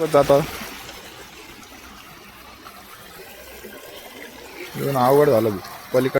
जाता अवघड झालं पलीकडे.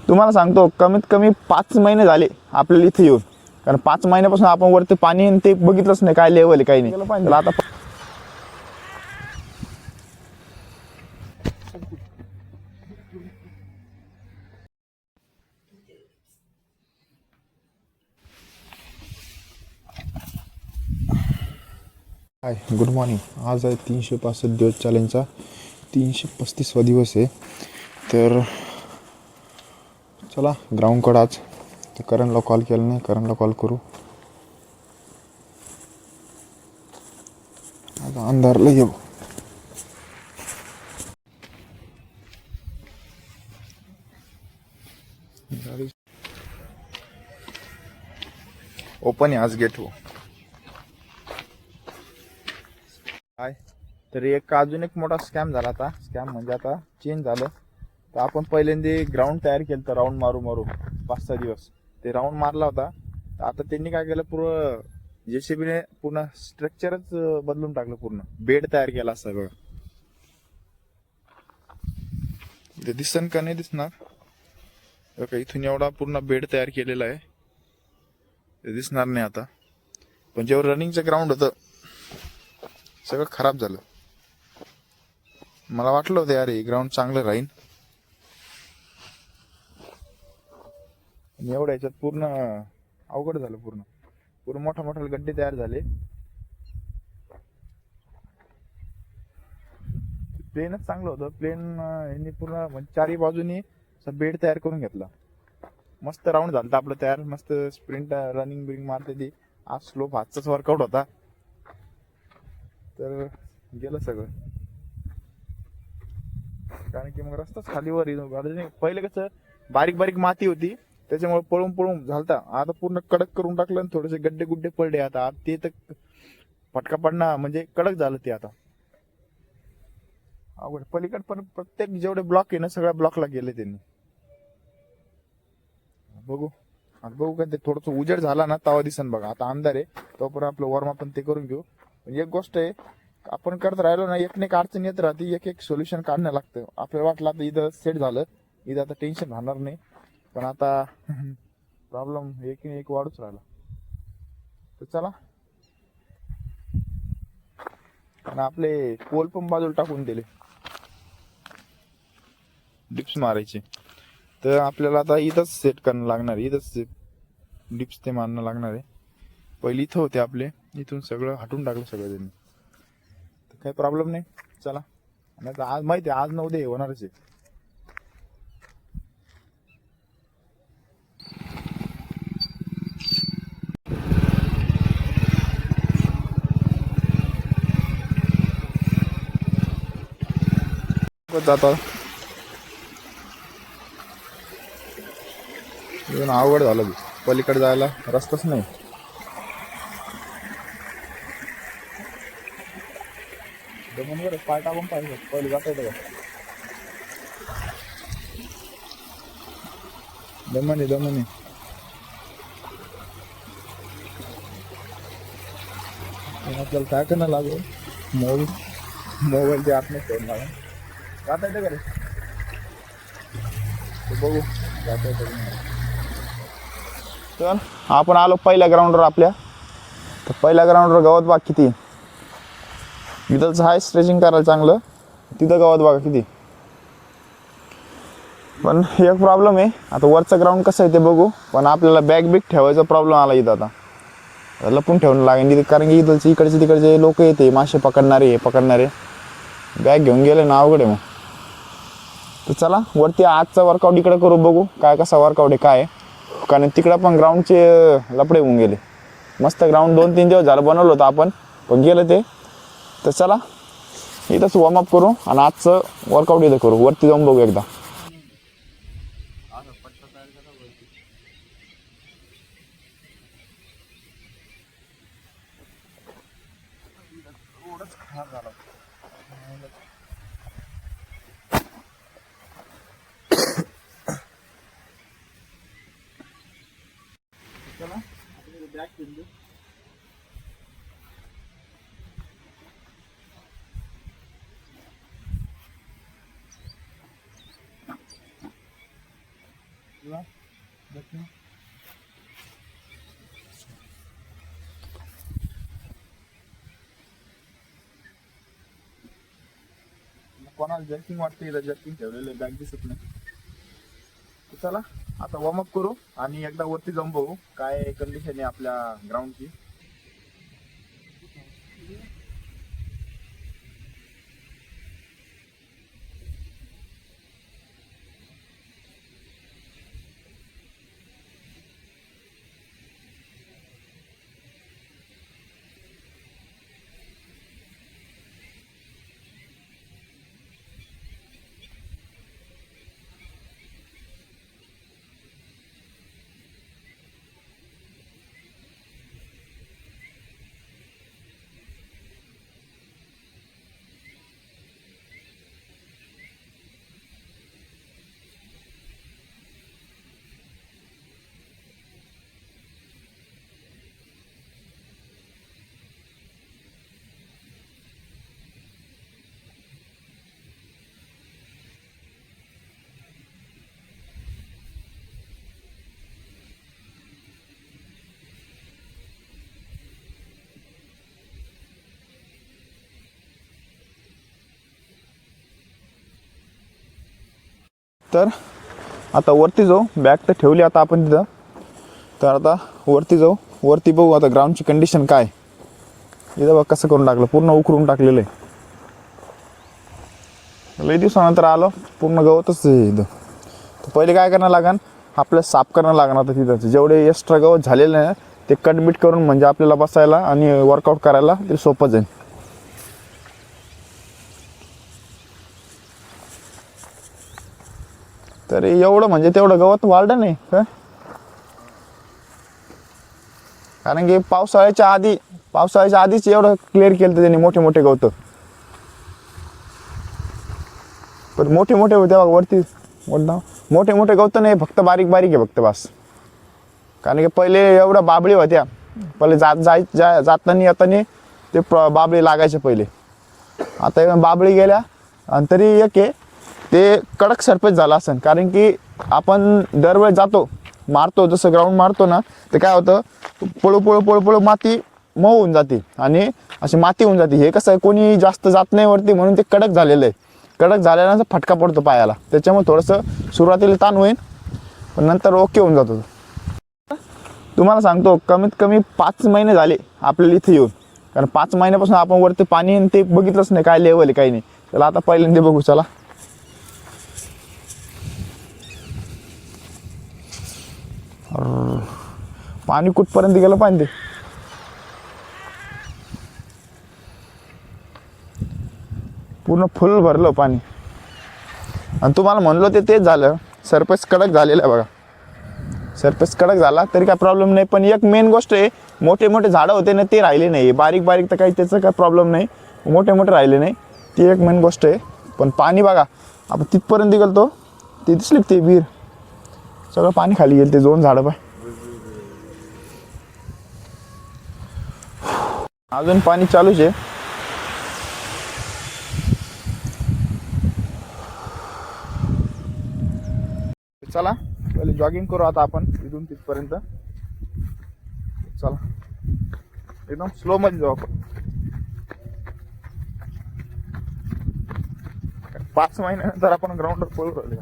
तुम्हाला सांगतो कमीत कमी 5 महिने झाले आपल्याला इथे येऊन, कारण 5 महिन्यापासून आपण वरती पाणी ते बघितलंच नाही, काय लेवल आहे काही नाही. आता हाय, गुड मॉर्निंग. आज आहे 365 दिवस चॅलेंजचा 335वा दिवस आहे. तर चला ग्राउंडकडं आज. तर करणला कॉल केला नाही, करणला कॉल करू. आता अंधारला येऊ. ओपन आहे आज गेट. हो काय तरी अजून एक मोठा स्कॅम झाला. आता स्कॅम म्हणजे आता चेंज झालं. तर आपण पहिल्यांदा ग्राउंड तयार केलं तर राऊंड मारू 5-6 दिवस ते राऊंड मारला होता. तर आता त्यांनी काय केलं, पूर्ण जेसीबीने पूर्ण स्ट्रक्चरच बदलून टाकलं, पूर्ण बेड तयार केला सगळं. ते दिसन का नाही दिसणार, इथून एवढा पूर्ण बेड तयार केलेला आहे, ते दिसणार नाही आता. पण जेव्हा रनिंगचं ग्राउंड होतं सगळं खराब झालं. मला वाटलं होतं यार हे ग्राउंड चांगलं राहील, एवढ्या याच्यात पूर्ण अवघड झालं. पूर्ण मोठा गड्डे तयार झाले. प्लेनच चांगलं होतं. प्लेन यांनी पूर्ण म्हणजे 4ही बाजूनी बेड तयार करून घेतला. मस्त राऊंड झालं आपलं तयार. मस्त स्प्रिंट रनिंग बिंग मारते ती. आज स्लोप हातचाच वर्कआउट होता, तर गेलं सगळं. कारण की मग रस्ताच खालीवर. पहिले कसं बारीक माती होती, त्याच्यामुळे पळून झालता. आता पूर्ण कडक करून टाकलं, थोडेसे गड्डे गुड्डे पडले. आता ते तर फटका पडणार, म्हणजे कडक झालं ते आता. अवघड. पलीकड पण प्रत्येक जेवढे ब्लॉक आहे ना, सगळ्या ब्लॉकला गेले त्यांनी. बघू का ते थोडस उजेड झाला ना तवा दिसन बघा. आता अंधार आहे, तोपर्यंत आपलं वॉर्म आपण ते करून घेऊ. एक गोष्ट आहे, आपण करत राहिलो ना, एक अडचण येत राहते, एक सोल्युशन काढणं लागतं. आपल्याला वाटलं आता इथं सेट झालं, इथं आता टेन्शन राहणार नाही, पण आता प्रॉब्लेम एक वाढूच राहिला. तर चला, आणि आपले पोल पण बाजूला टाकून दिले, डिप्स मारायचे. तर आपल्याला आता इथंच सेट करणं लागणार आहे, इथंच डिप्स ते मारणं लागणार आहे. पहिले इथं होते आपले, इथून सगळं हटून टाकलं सगळं त्यांनी. तर काही प्रॉब्लेम नाही. चला, आणि आज माहिती आहे, आज न उद्या होणारच आहे. जाता अवघड झालं, पलीकडे जायला रस्ताच नाही. जमून पाय टाकून पाहिजे, पहिले जाता येतं का? दमनी आपल्याला काय करणं लागेल, मोबाईलच्या आतमध्ये ठेवून लागेल. जाता येतं का रे? बघू जाता येतं. तर आपण आलो पहिल्या ग्राउंडवर आपल्या. तर पहिल्या ग्राउंडवर गवत बाग किती, इथलचं आहे स्ट्रेचिंग करायला चांगलं. तिथं गवत बघा किती. पण एक प्रॉब्लेम आहे, आता वरचं ग्राउंड कसं आहे ते बघू, पण आपल्याला बॅग बिग ठेवायचा प्रॉब्लेम आला इथं. आता लपून ठेवणं लागेल इथं, कारण की इथलचे इकडचे तिकडचे लोक येते, मासे पकडणारे बॅग घेऊन गेले ना अवघड आहे मग. तर चला वरती आजचा वर्कआउट इकडे करू, बघू काय कसा वर्कआउट आहे काय. कारण तिकडं पण ग्राउंडचे लपडे होऊन गेले. मस्त ग्राउंड 2-3 दिवस झालं बनवलं होतं आपण, पण गेलं ते. तर चला इथंच वॉर्मअप करू आणि आजचं वर्कआउट इथं करू. वरती जाऊन बघू एकदा. कोणाला जर्किंग वाटते इथं जर्किंग ठेवलेलं बॅग दिसत नाही. चला आता वॉर्मअप करू आणि एकदा वरती जाऊन बघू काय कंडिशन आहे आपल्या ग्राउंडची. तर आता वरती जाऊ. बॅग तर ठेवली आता आपण तिथं. तर आता वरती जाऊ. वरती बघू आता ग्राउंडची कंडिशन काय. इथं बघ कसं करून टाकलं, पूर्ण उकरून टाकलेलं आहे. लई दिवसानंतर आलो, पूर्ण गवतच आहे इथं. तर पहिले काय करणं लागेल, आपल्याला साफ करणं लागणार आता तिथं. जेवढे एक्स्ट्रा गवत झालेलं आहे ते कटबीट करून म्हणजे आपल्याला बसायला आणि वर्कआउट करायला ते सोपं जाईल. तर एवढं म्हणजे तेवढं गवत वाढलं नाही का, कारण की पावसाळ्याच्या आधीच एवढं क्लिअर केलं त्यांनी मोठे मोठे गवत. पण मोठे मोठे होते बघा वरती, मोठे मोठे गवत नाही, फक्त बारीक बारीक आहे फक्त बस. कारण की पहिले एवढ्या बाबळी होत्या, पहिले जाताना येताना ते बाबळी लागायचे पहिले. आता बाबळी गेल्या आणि तरी एक आहे ते कडक सरफेस झाला असेल. कारण की आपण दरवेळेस जातो मारतो, जसं ग्राउंड मारतो ना, ते काय होतं पळू पळू पळू पळू माती मऊ होऊन जाते आणि अशी माती होऊन जाते. हे कसं आहे कोणी जास्त जात नाही वरती म्हणून ते कडक झालेलं आहे. कडक झाल्यानंतर फटका पडतो पायाला, त्याच्यामुळे थोडंसं सुरुवातीला ताण होईल पण नंतर ओके होऊन जातो. तुम्हाला सांगतो कमीत कमी 5 महिने झाले आपल्याला इथे येऊन, कारण 5 महिन्यापासून आपण वरती पाणी ते बघितलंच नाही काय लेवल आहे काही नाही. त्याला आता पहिल्यांदा बघू. चला पाणी कुठपर्यंत गेलं पाहिजे, पूर्ण फुल भरलं पाणी. आणि तुम्हाला म्हणलो तेच झालं, सरफेस कडक झालेलं आहे बघा. सरफेस कडक झाला तरी काय प्रॉब्लेम नाही, पण एक मेन गोष्ट आहे मोठे मोठे झाडं होते ना ते राहिले नाही. बारीक बारीक तर काही त्याचं काय प्रॉब्लेम नाही, मोठे मोठे राहिले नाही, ती एक मेन गोष्ट आहे. पण पाणी बघा आपण तिथपर्यंत गेलतो, ते दिसले ते विहीर सगळं पाणी खाली गेलं, ते 2 झाडं पाय. अजून पाणी चालूच आहे. चला पहिले जॉगिंग करू आता आपण इथून तिथपर्यंत. चला एकदम स्लो मध्ये जाऊ आपण. 5 महिन्यानंतर आपण ग्राउंडवर पळू राहिलो.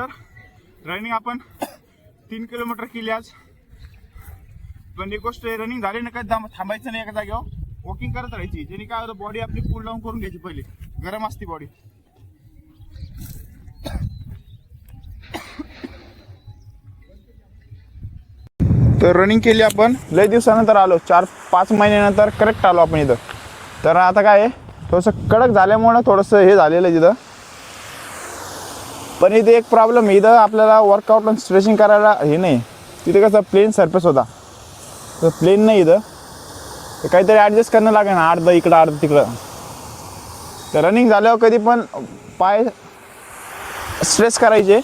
तर रनिंग आपण 3 किलोमीटर केली आज. पण एक गोष्ट रनिंग झाली ना काय थांबायचं नाही एका जागेवर, वॉकिंग करत राहायची. ज्याने काय होतं बॉडी आपली कूल डाऊन करून घ्यायची. पहिले गरम असते बॉडी. तर रनिंग केली आपण, लय दिवसानंतर आलो, 4-5 महिन्यानंतर करेक्ट आलो आपण इथं. तर आता काय आहे, थोडंसं कडक झाल्यामुळं थोडंसं हे झालेलं आहे तिथं. पण इथे एक प्रॉब्लेम आहे, इथं आपल्याला वर्कआउट आणि स्ट्रेचिंग करायला हे नाही. तिथे कसं प्लेन सरफेस होता, तर प्लेन नाही इथं. तर काहीतरी ॲडजस्ट करणं लागेल ना, अर्धं इकडं अर्धं तिकडं. तर रनिंग झाल्यावर कधी पण पाय स्ट्रेच करायचे.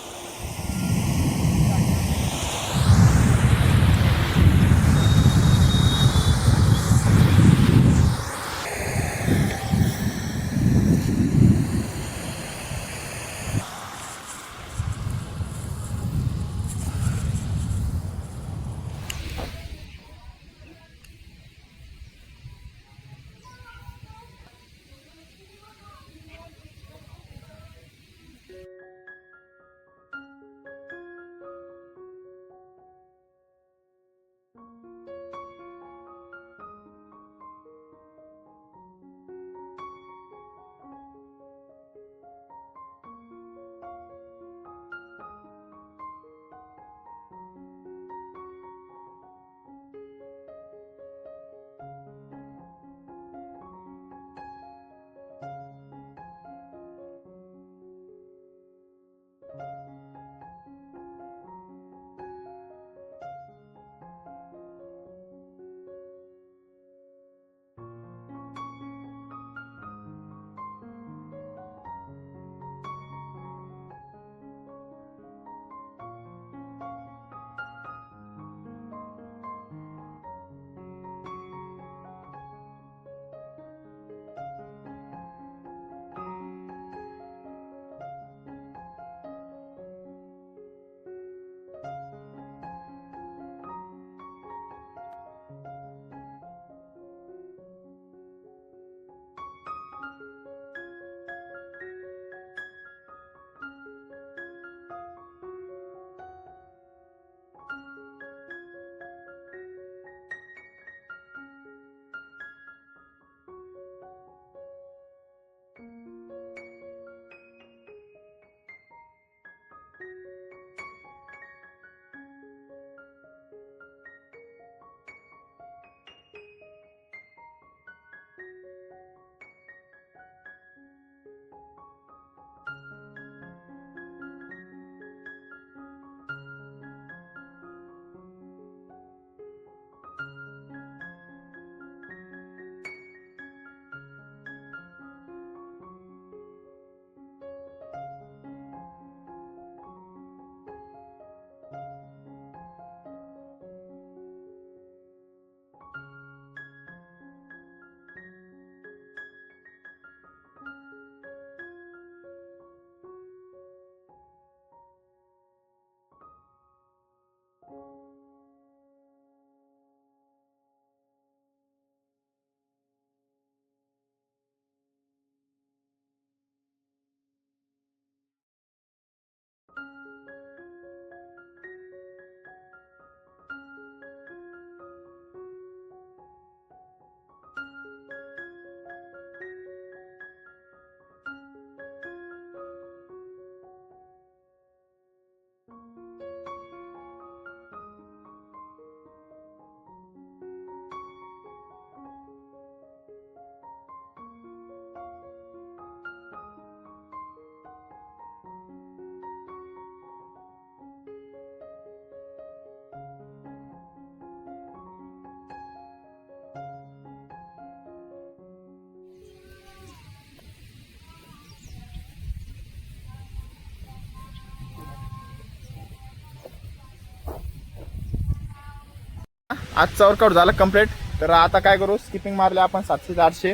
आजचा वर्कआउट झाला कम्प्लीट. तर आता काय करू, स्किपिंग मारले आपण 700 ते 800.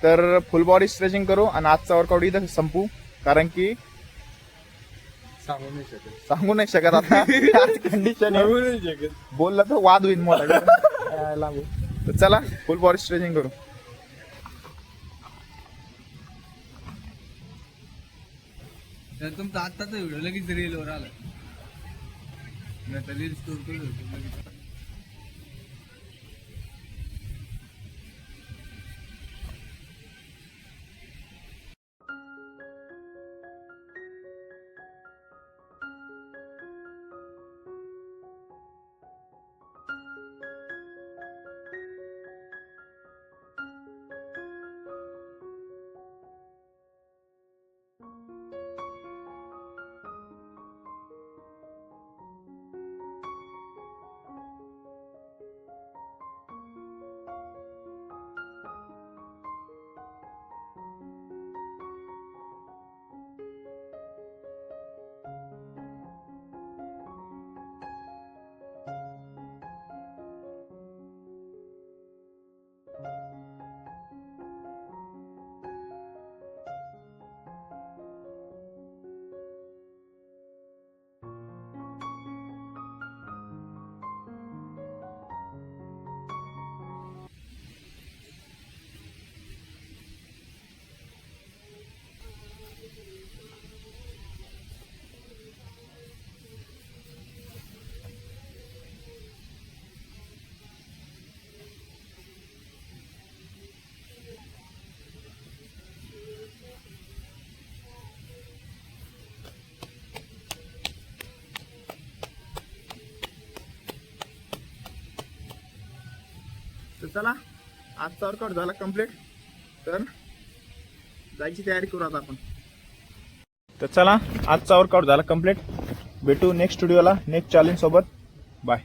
तर फुल बॉडी स्ट्रेचिंग करू आणि आजचा वर्कआउट इथं संपू. कारण की सांगू नाही शकत आता कंडिशन बोललं तर वाद होईल मोठा. तर चला फुल बॉडी स्ट्रेचिंग करू. तर तुमचा आत्ताचा व्हिडिओ लगेच रीलवर आला. नाही तर रील स्टोर करू लगेच. तर चला आजचा वर्कआउट झाला कम्प्लीट. तर जायची तयारी करू आता आपण. तर चला आजचा वर्कआउट झाला कम्प्लीट. भेटू नेक्स्ट व्हिडिओला नेक्स्ट चॅलेंज सोबत. बाय.